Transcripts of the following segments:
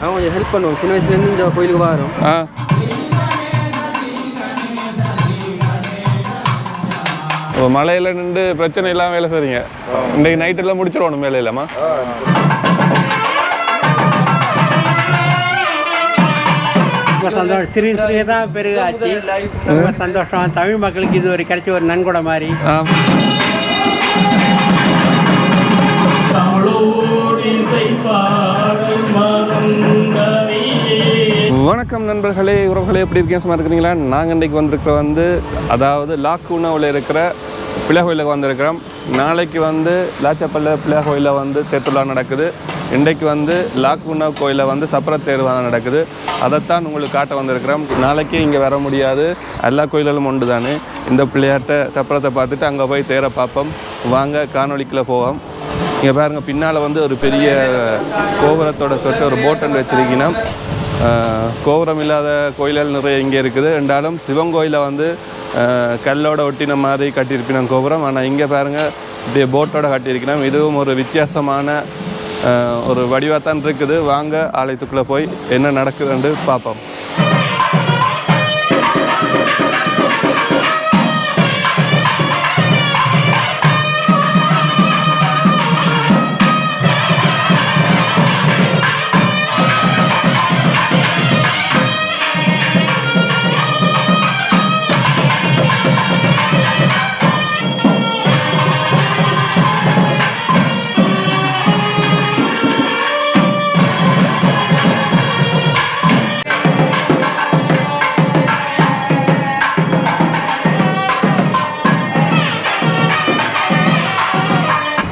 கொஞ்சம் ஹெல்ப் பண்ணுவோம். சின்ன வயசுலேருந்து இந்த கோயிலுக்கு வரோம். மழையில் நின்று பிரச்சனை இல்லாமல் வேலை செய்றீங்க. இன்றைக்கு நைட்டெல்லாம் முடிச்சிடணும் வேலை இல்லாமா? ரொம்ப சந்தோஷம். சிறிய தான் பெருகாச்சு. ரொம்ப சந்தோஷம். தமிழ் மக்களுக்கு இது ஒரு கிடைச்ச ஒரு நன்கொடை மாதிரி. வணக்கம் நண்பர்களே, உறவுகளே, எப்படி இருக்கீங்க? சும்மா இருக்கிறீங்களா? நாங்கள் இன்றைக்கு வந்திருக்கிற அதாவது லாக்கூனாவில் இருக்கிற பிள்ளை கோயிலுக்கு வந்திருக்கிறோம். நாளைக்கு லாச்சப்பள்ளி பிள்ளை கோயிலில் தேர்த்துலா நடக்குது. இன்றைக்கு லாக்கூனா கோயிலில் சப்பர தேர்வாக நடக்குது. அதைத்தான் உங்களுக்கு காட்ட வந்திருக்கிறோம். நாளைக்கு இங்கே வர முடியாது, எல்லா கோயிலும் ஒன்று தானே. இந்த பிள்ளையாட்ட சப்பரத்தை பார்த்துட்டு அங்கே போய் தேரை பார்ப்போம். வாங்க காணொலிக்குள்ளே போவோம். இங்கே பாருங்கள், பின்னால் ஒரு பெரிய கோபுரத்தோட சொட்டு ஒரு போட்டன் வச்சுருக்கீங்கன்னா, கோபுரம் இல்லாத கோயில்கள் நிறைய இங்கே இருக்குது. என்றாலும் சிவன் கோயிலை கல்லோட ஒட்டின மாதிரி கட்டியிருப்பினோம் கோபுரம். ஆனால் இங்கே பாருங்கள், இப்படியே போட்டோட கட்டியிருக்கணும். இதுவும் ஒரு வித்தியாசமான ஒரு வடிவாக தான் இருக்குது. வாங்க ஆலயத்துக்குள்ளே போய் என்ன நடக்குதுன்னு பார்ப்போம்.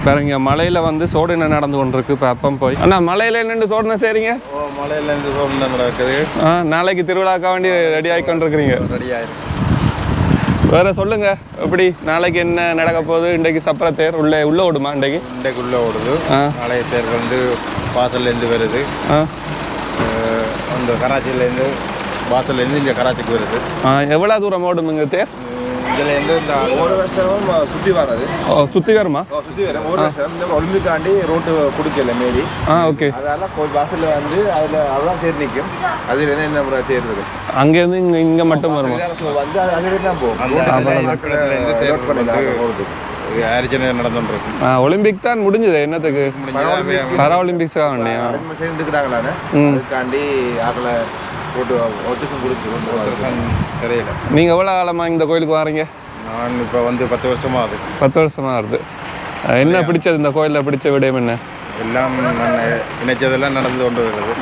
பாருங்க, மலையில் சோதனை நடந்து கொண்டிருக்கு. இப்போ அப்பம் போய் அண்ணா மலையில் நின்று சோதனை செய்றீங்க? மலையிலேருந்து சோதனை நடக்குது. நாளைக்கு திருவிழாக்கா வேண்டி ரெடி ஆகி கொண்டிருக்கிறீங்க? ரெடி ஆயிருக்கு. வேறு சொல்லுங்கள், எப்படி நாளைக்கு என்ன நடக்க போகுது? இன்றைக்கு சப்பர தேர் உள்ளே ஓடுமா? இன்றைக்கு உள்ளே ஓடுது. நாளைய தேர் வாசல்லேருந்து வருது. அந்த கராச்சியிலேருந்து வாசல்லேருந்து இங்கே கராச்சிக்கு வருது. எவ்வளோ தூரம் ஓடும் இங்கே தேர்? இதுலேருந்து இந்த ஒரு வருஷம் சுற்றி வர்றது. சுற்றி வருமா? சுற்றி வரும். ஒரு வருஷம் இந்த ஒலிம்பிக்காண்டி ரோட்டு கொடுக்கல மாரி. ஓகே. அதெல்லாம் கோயில் வாசலில் அதில் அதான் தேர் நிற்கும். அதுலேருந்து இந்த முறை தேர் இருக்கும். அங்கேருந்து இங்கே மட்டும் வருமா? அதுலேருந்து தான் போகும். அர்ஜென்டினா நடந்துருக்கு. ஒலிம்பிக் தான் முடிஞ்சது. என்னத்துக்கு? பாரா ஒலிம்பிக்ஸாக வேண்டியா சேர்ந்துக்கிறாங்களான்னு அதுக்காண்டி அதில் போட்டு ஒத்துசம் கொடுத்து தெரியல. நீங்கள் எவ்வளோ காலமாக இந்த கோயிலுக்கு வரீங்க? நான் இப்போ 10 வருஷமாக ஆகுது. 10 வருஷமாக ஆகுது. என்ன பிடிச்சது இந்த கோயிலில்? பிடிச்ச விடயம் என்ன? எல்லாம் நான் நினைச்சதெல்லாம் நடந்து கொண்டு வருது.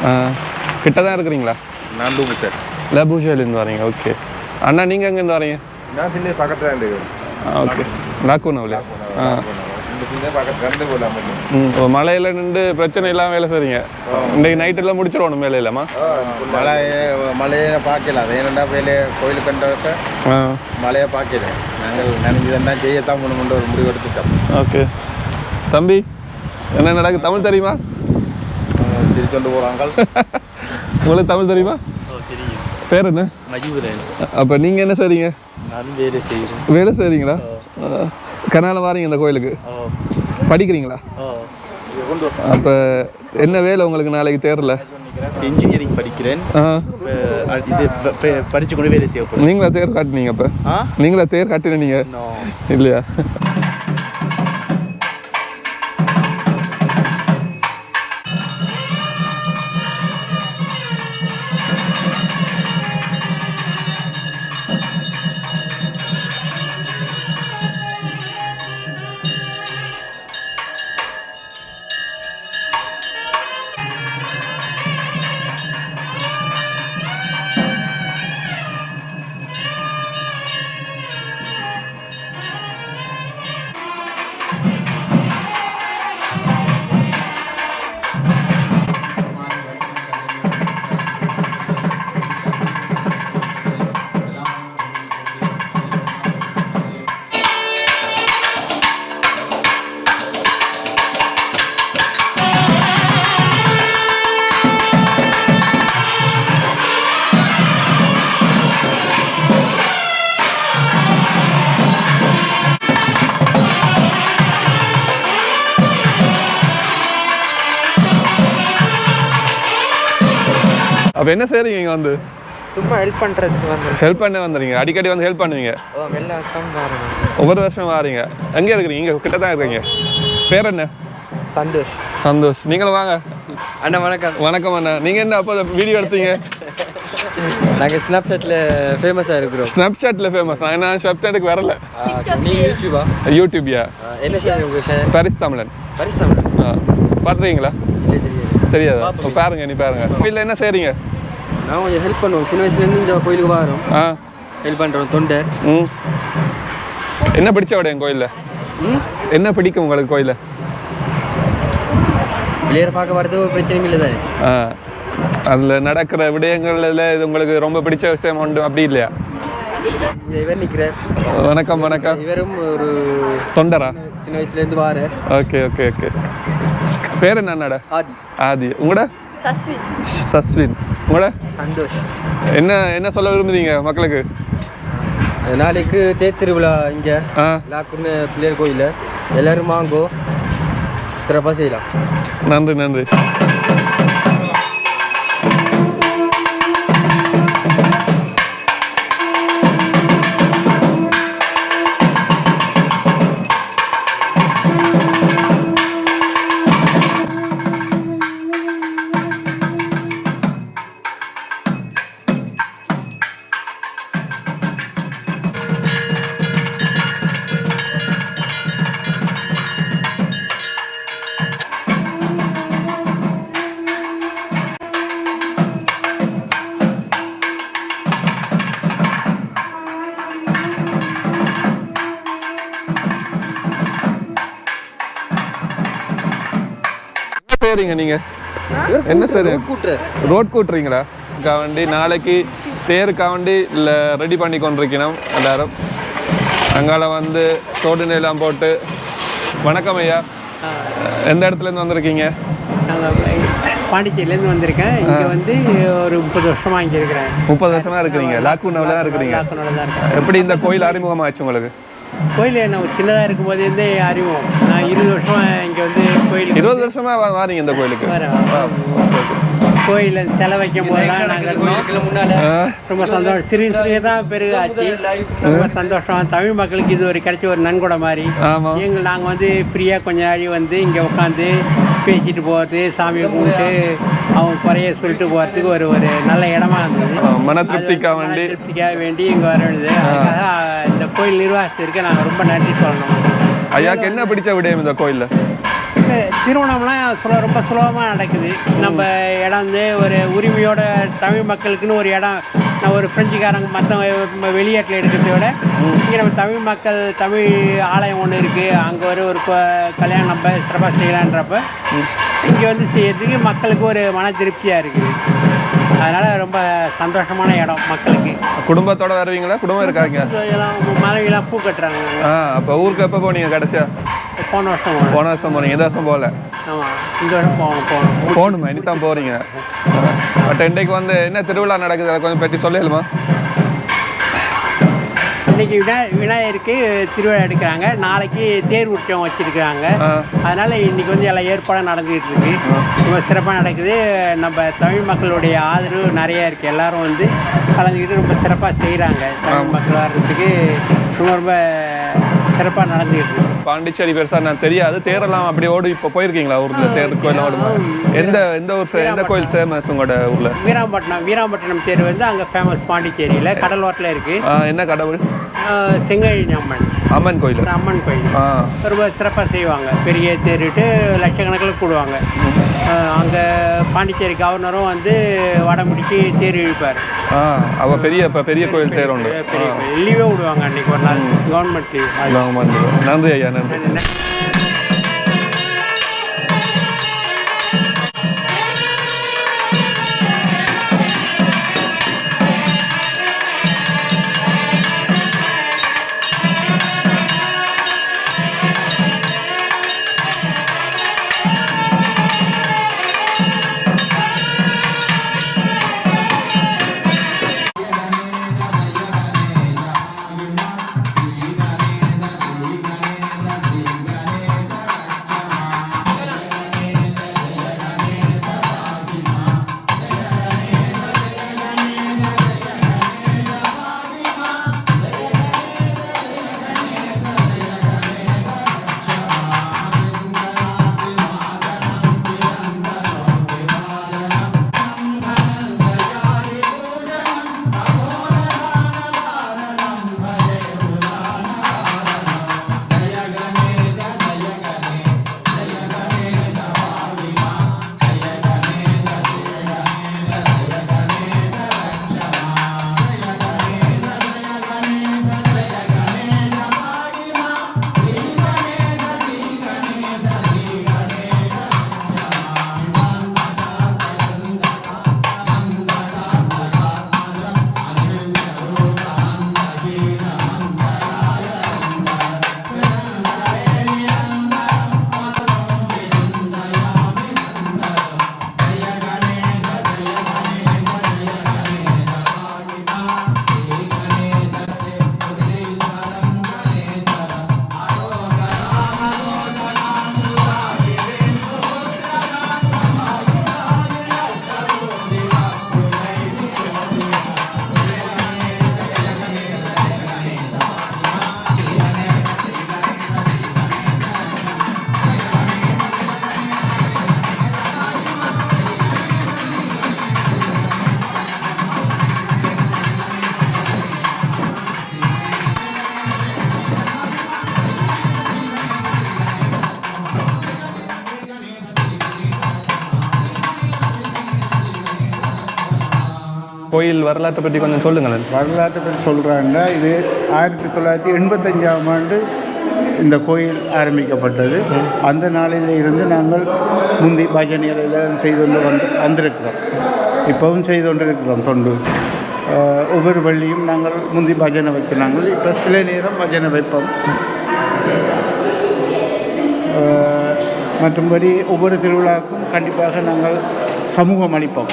கிட்ட தான் இருக்கிறீங்களா? நான் லூபுஷர். லபுஷேலேருந்து வரீங்க. ஓகே. அண்ணா நீங்கள் எங்கேருந்து வரீங்க? நான் சின்ன பக்கத்தில் இருந்து. ஓகே. லாக்கூனாவிலே? மழையில் நின்று பிரச்சனை இல்லாமல் வேலை செய்றீங்க. இன்றைக்கு நைட்டெல்லாம் முடிச்சிடணும் வேலை இல்லாமா? மழையை பார்க்கல. அது ஏன்னா வேலையை கோயிலுக்கு கண்ட மழையை பார்க்கல. நாங்கள் நினைஞ்சதான் செய்யத்தான் பண்ணணும்னு ஒரு முடிவு எடுத்துட்டோம். ஓகே. தம்பி, என்ன நடக்குது? தமிழ் தெரியுமா? திருச்சி கொண்டு போகிறாங்க. உங்களுக்கு தமிழ் தெரியுமா? பேர் என்ன? மஜிபுரன். அப்போ நீங்கள் என்ன செய்றீங்க? நானும் வேலை செய்கிறேன். வேலை செய்கிறீங்களா? கனால வாரீங்க இந்த கோயிலுக்கு? படிக்கிறீங்களா? அப்போ என்ன வேலை உங்களுக்கு நாளைக்கு தேரல? இன்ஜினியரிங் படிக்கிறேன். இது படித்து கொண்டு வேலை செய்ய. நீங்களா தேர் காட்டினீங்க? அப்போ நீங்களா தேர் காட்டினீங்க இல்லையா? அப்போ என்ன செய்கிறீங்க இங்கே வந்து? சும்மா ஹெல்ப் பண்ணுறதுக்கு வந்து ஹெல்ப் பண்ண வந்துறீங்க? அடிக்கடி வந்து ஹெல்ப் பண்ணுவீங்க? எல்லா வருஷமும் வரணும். ஒவ்வொரு வருஷம் வாரீங்க? எங்கே இருக்கிறீங்க? இங்கே கிட்ட தான் இருக்கீங்க. பேர் என்ன? சந்தோஷ். சந்தோஷ். நீங்களும் வாங்க அண்ணா. வணக்கம். வணக்கம் அண்ணா. நீங்கள் என்ன அப்போ வீடியோ எடுத்தீங்க? நாங்கள் ஸ்னாப்சாட்டில் ஃபேமஸாக இருக்கிறோம். ஸ்னாப்சாட்டில் ஃபேமஸ்? நான் ஸ்னாப்சாட்டுக்கு வரல. நீங்கள் யூடியூபா? யூடியூப்யா? என்ன சேனல் உங்கள் சேனல்? பரிஸ் தமிழன். பரிஸ் தமிழன். பார்த்துருக்கீங்களா? இல்லை, தெரியாது. தெரியாதா? பாருங்க, நீ பாருங்க. வீட்டில் என்ன செய்கிறீங்க? நான் கொஞ்சம் ஹெல்ப் பண்ணுவோம். சின்ன வயசுலேருந்து இந்த கோயிலுக்கு வரோம். ஹெல்ப் பண்ணுறோம். தொண்டை. என்ன பிடிச்ச விட என் கோயிலில்? என்ன பிடிக்கும் உங்களுக்கு கோயிலில்? பிள்ளையரை பார்க்க வரது ஒரு பிரச்சனையும் இல்லை தானே. அதில் நடக்கிற விடயங்கள்ல இது உங்களுக்கு ரொம்ப பிடிச்ச விஷயம் உண்டு அப்படி இல்லையா? இவர் நிற்கிறார். வணக்கம். வணக்கம். இவரும் ஒரு தொண்டரா? சின்ன வயசுலேருந்து வாரார். Okay okay okay. பேர் என்னடா? ஆதி. ஆதி. உங்களோட? சஸ்வின். சஸ்வின். உங்களோட? சந்தோஷ். என்ன சொல்ல விரும்புறீங்க மக்களுக்கு? நாளைக்கு தேர் திருவிழா இங்கே லாக்குன்னு பிள்ளையர் கோயிலில் எல்லோரும் வாங்கோ, சிறப்பாக செய்யலாம். நன்றி நன்றி. சரிங்க. நீங்கள் என்ன சார் ரோட் கூட்டுறீங்களா? காவண்டி நாளைக்கு தேருக்காவண்டி இல்லை ரெடி பண்ணி கொண்டிருக்கணும் எல்லாரும். அங்கால வந்து தோடுநெல்லாம் போட்டு. வணக்கம் ஐயா. எந்த இடத்துலேருந்து வந்திருக்கீங்க? நாங்கள் பாண்டிச்சேரியிலேருந்து வந்திருக்கேன். இங்கே வந்து ஒரு 30 வருஷமாக இங்கே இருக்கிறேன். 30 வருஷமாக இருக்கிறீங்க? லாக்கூனாவில் தான் இருக்கிறீங்க? லாக்கூனாவில் தான் இருக்கேன். எப்படி இந்த கோயில் அறிமுகமாச்சு உங்களுக்கு? கோயில் நான் சின்னதாக இருக்கும்போதேருந்தே அறிவோம். நான் 20 வருஷமாக இங்கே வந்து கோயில் 20 வருஷமாக வாரீங்க இந்த கோயிலுக்கு? கோயிலில் செலை வைக்கும் போதெல்லாம் நாங்கள் முன்னால் ரொம்ப சந்தோஷம். சிறிய சிறிய தான் பெருகாச்சு. ரொம்ப சந்தோஷம். தமிழ் மக்களுக்கு இது ஒரு கிடைச்ச ஒரு நன்கொடை மாதிரி. நாங்கள் வந்து ஃப்ரீயாக கொஞ்ச நாள் வந்து இங்கே உட்காந்து பேசிட்டு போகிறது, சாமியை கும்பிட்டு அவங்க குறைய சொல்லிட்டு போகிறதுக்கு ஒரு நல்ல இடமா இருந்தது. மன திருப்திக்காக வேண்டி இங்கே வர வேண்டியது. அதுக்காக இந்த கோயில் நிர்வாகத்திற்கு நாங்கள் ரொம்ப நன்றி சொல்லணும். ஐயாக்கு என்ன பிடிச்ச விடயம் இந்த கோயிலில்? திருமணம்லாம் ரொம்ப சுலபமாக நடக்குது. நம்ம இடம் வந்து ஒரு உரிமையோட தமிழ் மக்களுக்குன்னு ஒரு இடம். நான் ஒரு ஃப்ரெஞ்சுக்காரங்க மற்ற வெளிநாட்டில் இருக்கிறத விட இங்கே நம்ம தமிழ் மக்கள் தமிழ் ஆலயம் ஒன்று இருக்குது. அங்கே ஒரு கல்யாணம் நம்ம சிறப்பாக செய்யலான்றப்ப இங்கே வந்து செய்யறதுக்கு மக்களுக்கு ஒரு மன திருப்தியாக இருக்குது. அதனால் ரொம்ப சந்தோஷமான இடம் மக்களுக்கு. குடும்பத்தோட வருவீங்களா? குடும்பம் இருக்காங்க? மனைவிலாம் பூ கட்டுறாங்க. அப்போ ஊருக்கு எப்போ போனீங்க கடைசியாக? போன வருஷம் போனீங்க. இந்த வருஷம் போகல? ஆமாம், இந்த வருஷம் போகணுமா? இனித்தான் போகிறீங்க. பட் இன்றைக்கு வந்து என்ன திருவிழா நடக்குது அதை கொஞ்சம் பற்றி சொல்லலுமா? இன்றைக்கி விநாயகருக்கு திருவிழா எடுக்கிறாங்க. நாளைக்கு தேர் உற்சவம் வச்சுருக்கிறாங்க. அதனால் இன்றைக்கி வந்து எல்லா ஏற்பாடும் நடந்துகிட்டு இருக்கு. ரொம்ப சிறப்பாக நடக்குது. நம்ம தமிழ் மக்களுடைய ஆதரவு நிறையா இருக்குது. எல்லோரும் வந்து கலந்துக்கிட்டு ரொம்ப சிறப்பாக செய்கிறாங்க. தமிழ் மக்கள் வர்றதுக்கு ரொம்ப சிறப்பாக நடந்துகிட்டு இருக்கு. பாண்டிச்சேரி பெருசாக நான் தெரியாது. தேரெல்லாம் அப்படி ஓடு. இப்போ போயிருக்கீங்களா ஊரில்? தேர் கோயில் ஓடுமா? எந்த ஊர் எந்த கோயில் ஃபேமஸ் உங்களோட ஊரில்? வீராம்பட்டினம் தேர் வந்து அங்கே ஃபேமஸ். பாண்டிச்சேரியில் கடலோரத்தில் இருக்குது. என்ன கடவுள்? செங்கழி அம்மன் கோயில். அம்மன் கோயில் ரொம்ப சிறப்பாக செய்வாங்க. பெரிய தேரிட்டு லட்சக்கணக்கில் கூடுவாங்க. அங்கே பாண்டிச்சேரி கவர்னரும் வந்து வடமுடிக்கு தேர் இழுப்பார். அவள் பெரிய கோயில் தேர் உண்டு. லீவே விடுவாங்க அன்றைக்கி ஒரு நாள், கவர்மெண்ட் லீவ். நன்றி ஐயா. நன்றி. கோயில் வரலாற்றை பற்றி கொஞ்சம் சொல்லுங்களேன். வரலாற்றை பற்றி சொல்கிறாங்க. இது 1985ஆம் ஆண்டு இந்த கோயில் ஆரம்பிக்கப்பட்டது. அந்த நாளில் இருந்து நாங்கள் முந்தி பஜனைகள் எல்லாம் செய்து கொண்டு வந்திருக்கிறோம். இப்போவும் செய்து கொண்டிருக்கிறோம் தொண்டு. ஒவ்வொரு வள்ளியும் நாங்கள் முந்தி பஜனை வைக்கிறாங்க. இப்போ சில நேரம் பஜனை வைப்போம். மற்றும்படி ஒவ்வொரு திருவிழாவுக்கும் கண்டிப்பாக நாங்கள் சமூகம் அளிப்போம்.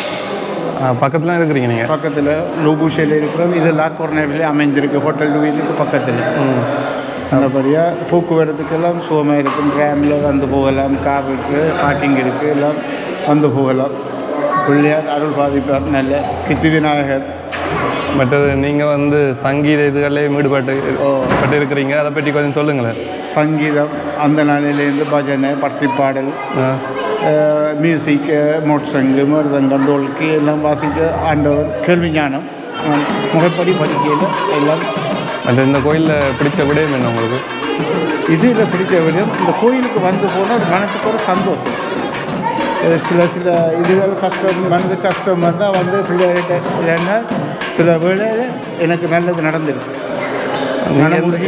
பக்கத்தில் இருக்கிறீங்க நீங்கள்? பக்கத்தில் லோபூஷையில் இருக்கிறோம். இது லாக்கோர்னேவிலே அமைந்திருக்கு, ஹோட்டல் லூயிஸுக்கு பக்கத்தில். நல்லபடியாக போக்குவரத்துக்கெல்லாம் சுகமாக இருக்கும். ட்ராமில் வந்து போகலாம், கார் இருக்குது, பார்க்கிங் இருக்குது, எல்லாம் வந்து போகலாம். பிள்ளையார் அருள் பாதிப்பார். நல்ல சித்தி விநாயகர். மற்றது நீங்கள் வந்து சங்கீத இதுகளே ஈடுபட்டு இருக்கிறீங்க, அதை பற்றி கொஞ்சம் சொல்லுங்களேன். சங்கீதம் அந்த நாளிலேருந்து பஜனை, பக்தி பாடல், மியூசிக், மோட்சங்கு, மிருதங்கம், டோல்கி எல்லாம் வாசிக்க ஆண்டவர் கேள்வி ஞானம் முறைப்படி படிக்கையில் எல்லாம். அந்த இந்த கோயிலில் பிடிச்ச விடயம் என்ன உங்களுக்கு? இதில் பிடிச்ச விடயம் இந்த கோயிலுக்கு வந்து போனால் ஒரு மனத்துக்கு ஒரு சந்தோஷம். சில இதுகள் கஷ்டம், மனதுக்கு கஷ்டம் வந்தால் வந்து பிள்ளைகிட்ட இல்லைன்னா சில வேளையில் எனக்கு நல்லது நடந்துருக்கு.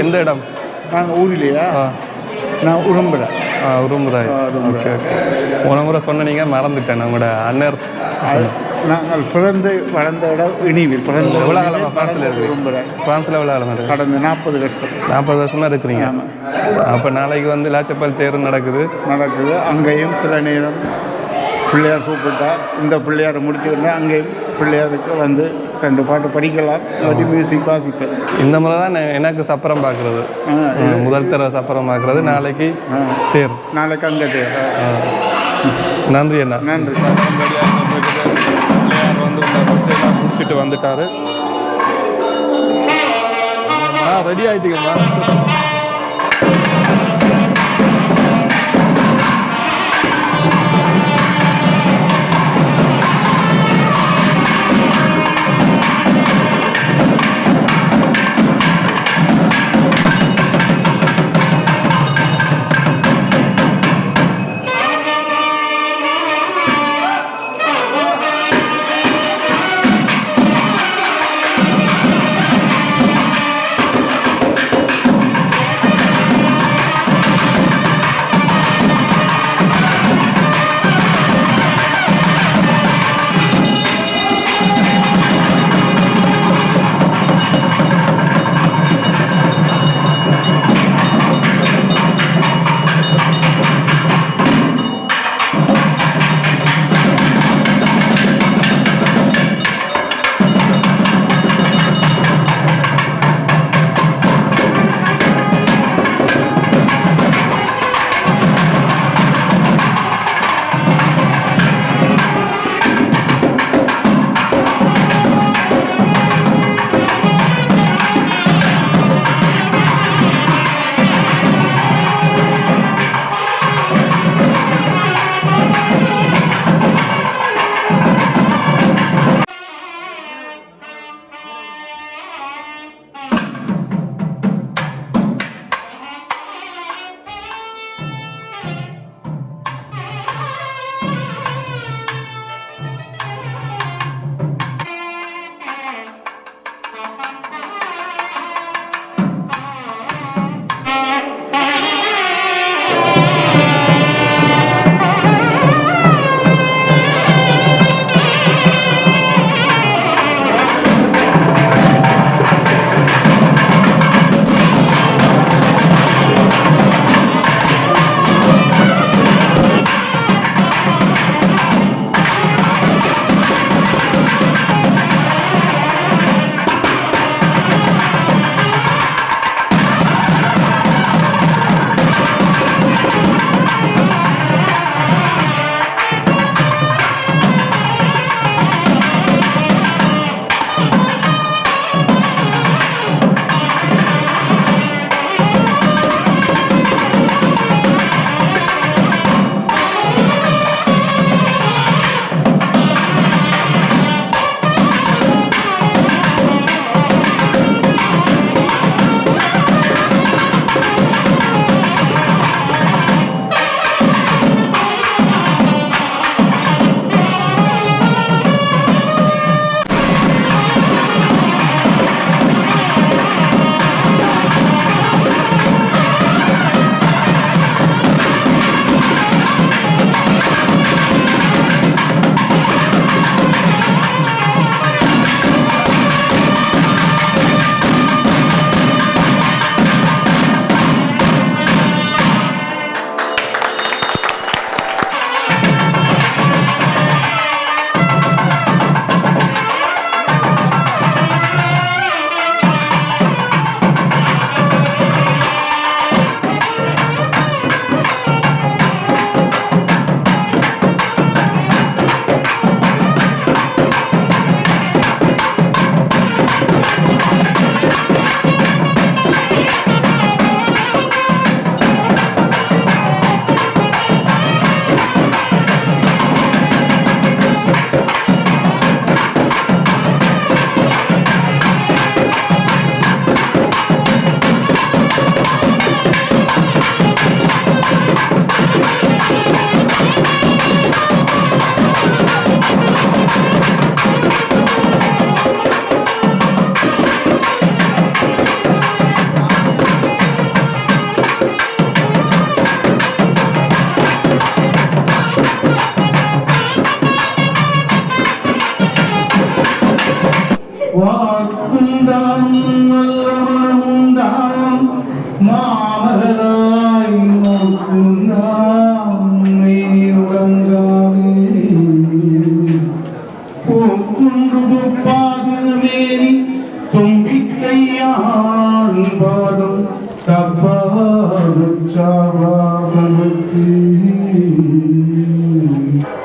எந்த இடம்? நாங்கள் ஊரிலையா? நான் உரும்புறேன். உரும்புறாய். Okay okay. போன முறை சொன்னீங்க, மறந்துட்டேன். உங்களோட அண்ணர் நாங்கள் பிறந்து வளர்ந்த இடம் இனிவில். பிறந்த எவ்வளோ காலமாக ஃப்ரான்ஸில் இருக்குது? உரும்புறேன். ஃப்ரான்ஸில் எவ்வளோ காலமாக இருக்குது? கடந்த 40 வருஷம். 40 வருஷமாக இருக்கிறீங்க. அப்போ நாளைக்கு வந்து லாச்சப்பல் தேர் நடக்குது. அங்கேயும் சில நேரம் பிள்ளையார் கூப்பிட்டா இந்த பிள்ளையாரை முடிச்சுக்கிட்டா அங்கேயும் பிள்ளையாருக்கு வந்து 2 பாட்டு படிக்கலாம், இல்லாட்டி மியூசிக் வாசிப்பேன். இந்த முறை தான் எனக்கு சப்பரம் பார்க்குறது, முதல் தடவை சப்பரம் பார்க்குறது. நாளைக்கு தேர். நாளைக்கு அங்கே தேர். நன்றி அண்ணா. நன்றி. பிள்ளையார் வந்து உங்கள் முடிச்சுட்டு வந்துட்டாரு. ரெடி ஆகிட்டீங்கம்மா.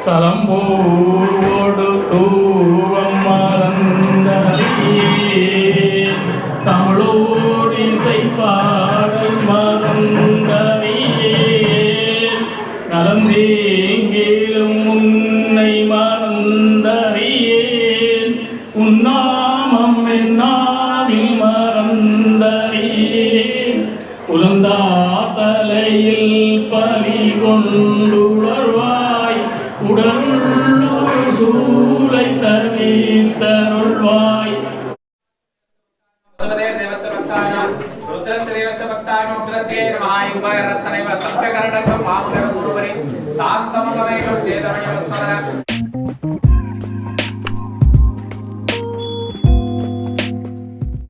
சலம்போடு தூவம் மறந்தறியே தமிழோடு இசைப்பாடல் மறந்தறியே நலந்தேங்கிலும் உன்னை மறந்தறியேன் உன்னாமம் என்னாவில் மறந்தறியேன் உலந்தா தலையில் பலி கொண்டுணர்வாய் உடலுள்ளோர் சூளை தருவாய் சாந்தமகமைகள் சேதமயம்